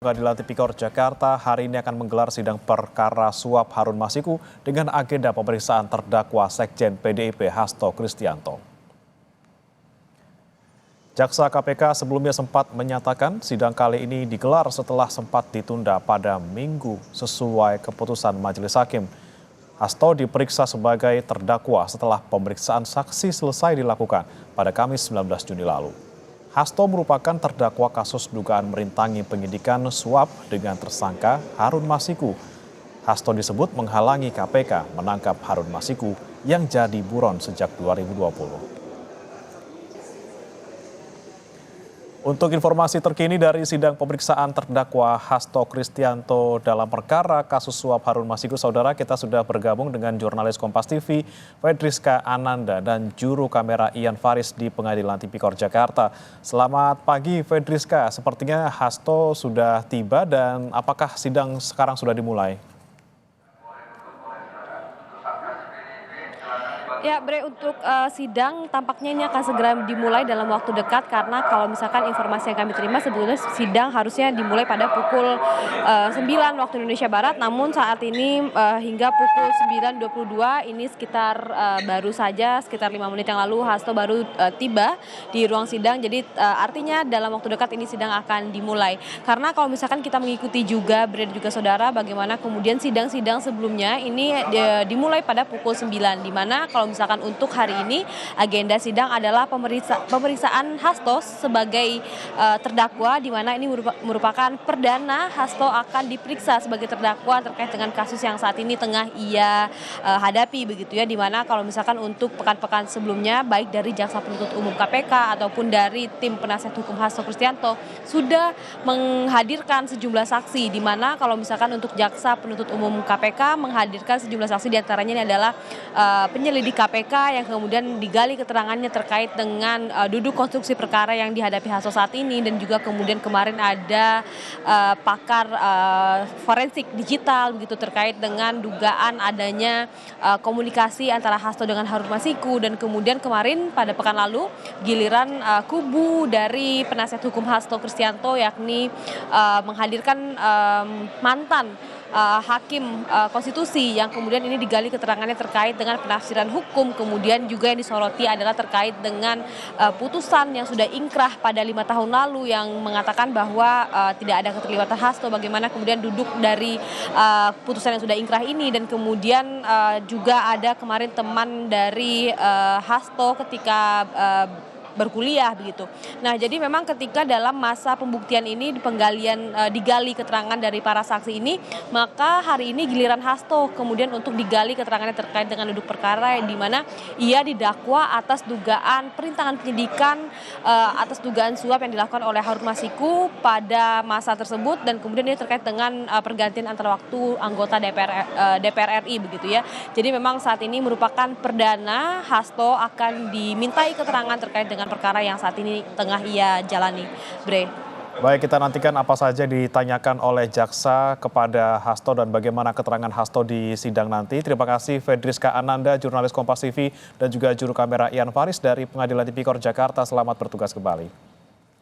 Pengadilan Tipikor Jakarta hari ini akan menggelar sidang perkara suap Harun Masiku dengan agenda pemeriksaan terdakwa Sekjen PDIP Hasto Kristianto. Jaksa KPK sebelumnya sempat menyatakan sidang kali ini digelar setelah sempat ditunda pada Minggu sesuai keputusan Majelis Hakim. Hasto diperiksa sebagai terdakwa setelah pemeriksaan saksi selesai dilakukan pada Kamis 19 Juni lalu. Hasto merupakan terdakwa kasus dugaan merintangi penyidikan suap dengan tersangka Harun Masiku. Hasto disebut menghalangi KPK menangkap Harun Masiku yang jadi buron sejak 2020. Untuk informasi terkini dari sidang pemeriksaan terdakwa Hasto Kristianto dalam perkara kasus suap Harun Masiku, saudara, kita sudah bergabung dengan jurnalis Kompas TV, Fedriska Ananda, dan juru kamera Ian Faris di Pengadilan Tipikor Jakarta. Selamat pagi, Fedriska. Sepertinya Hasto sudah tiba dan apakah sidang sekarang sudah dimulai? Ya, Bre, untuk sidang tampaknya ini akan segera dimulai dalam waktu dekat karena kalau misalkan informasi yang kami terima sebetulnya sidang harusnya dimulai pada pukul 9 waktu Indonesia Barat, namun saat ini hingga pukul 9.22 ini baru saja sekitar 5 menit yang lalu Hasto baru tiba di ruang sidang. Jadi artinya dalam waktu dekat ini sidang akan dimulai. Karena kalau misalkan kita mengikuti juga, Bre, juga saudara, bagaimana kemudian sidang-sidang sebelumnya ini dimulai pada pukul 9, di mana kalau misalkan untuk hari ini agenda sidang adalah pemeriksaan Hasto sebagai terdakwa, di mana ini merupakan perdana Hasto akan diperiksa sebagai terdakwa terkait dengan kasus yang saat ini tengah ia hadapi begitu ya, di mana kalau misalkan untuk pekan-pekan sebelumnya baik dari Jaksa Penuntut Umum KPK ataupun dari tim penasihat hukum Hasto Kristianto sudah menghadirkan sejumlah saksi, di mana kalau misalkan untuk Jaksa Penuntut Umum KPK menghadirkan sejumlah saksi, diantaranya ini adalah penyelidik KPK yang kemudian digali keterangannya terkait dengan duduk konstruksi perkara yang dihadapi Hasto saat ini, dan juga kemudian kemarin ada pakar forensik digital begitu terkait dengan dugaan adanya komunikasi antara Hasto dengan Harun Masiku, dan kemudian kemarin pada pekan lalu giliran kubu dari penasihat hukum Hasto Kristianto yakni menghadirkan mantan hakim konstitusi yang kemudian ini digali keterangannya terkait dengan penafsiran hukum. Kemudian juga yang disoroti adalah terkait dengan putusan yang sudah ingkrah pada 5 tahun lalu yang mengatakan bahwa tidak ada keterlibatan Hasto, bagaimana kemudian duduk dari putusan yang sudah ingkrah ini, dan kemudian juga ada kemarin teman dari Hasto ketika berkuliah begitu. Nah, jadi memang ketika dalam masa pembuktian ini digali keterangan dari para saksi ini, maka hari ini giliran Hasto kemudian untuk digali keterangannya terkait dengan duduk perkara yang di mana ia didakwa atas dugaan perintangan penyidikan atas dugaan suap yang dilakukan oleh Harun Masiku pada masa tersebut, dan kemudian ini terkait dengan pergantian antara waktu anggota DPR RI begitu ya. Jadi memang saat ini merupakan perdana Hasto akan dimintai keterangan terkait dengan perkara yang saat ini tengah ia jalani, Bre. Baik, kita nantikan apa saja ditanyakan oleh jaksa kepada Hasto dan bagaimana keterangan Hasto di sidang nanti. Terima kasih Fedriska Ananda, jurnalis Kompas TV, dan juga juru kamera Ian Faris dari Pengadilan Tipikor Jakarta. Selamat bertugas kembali.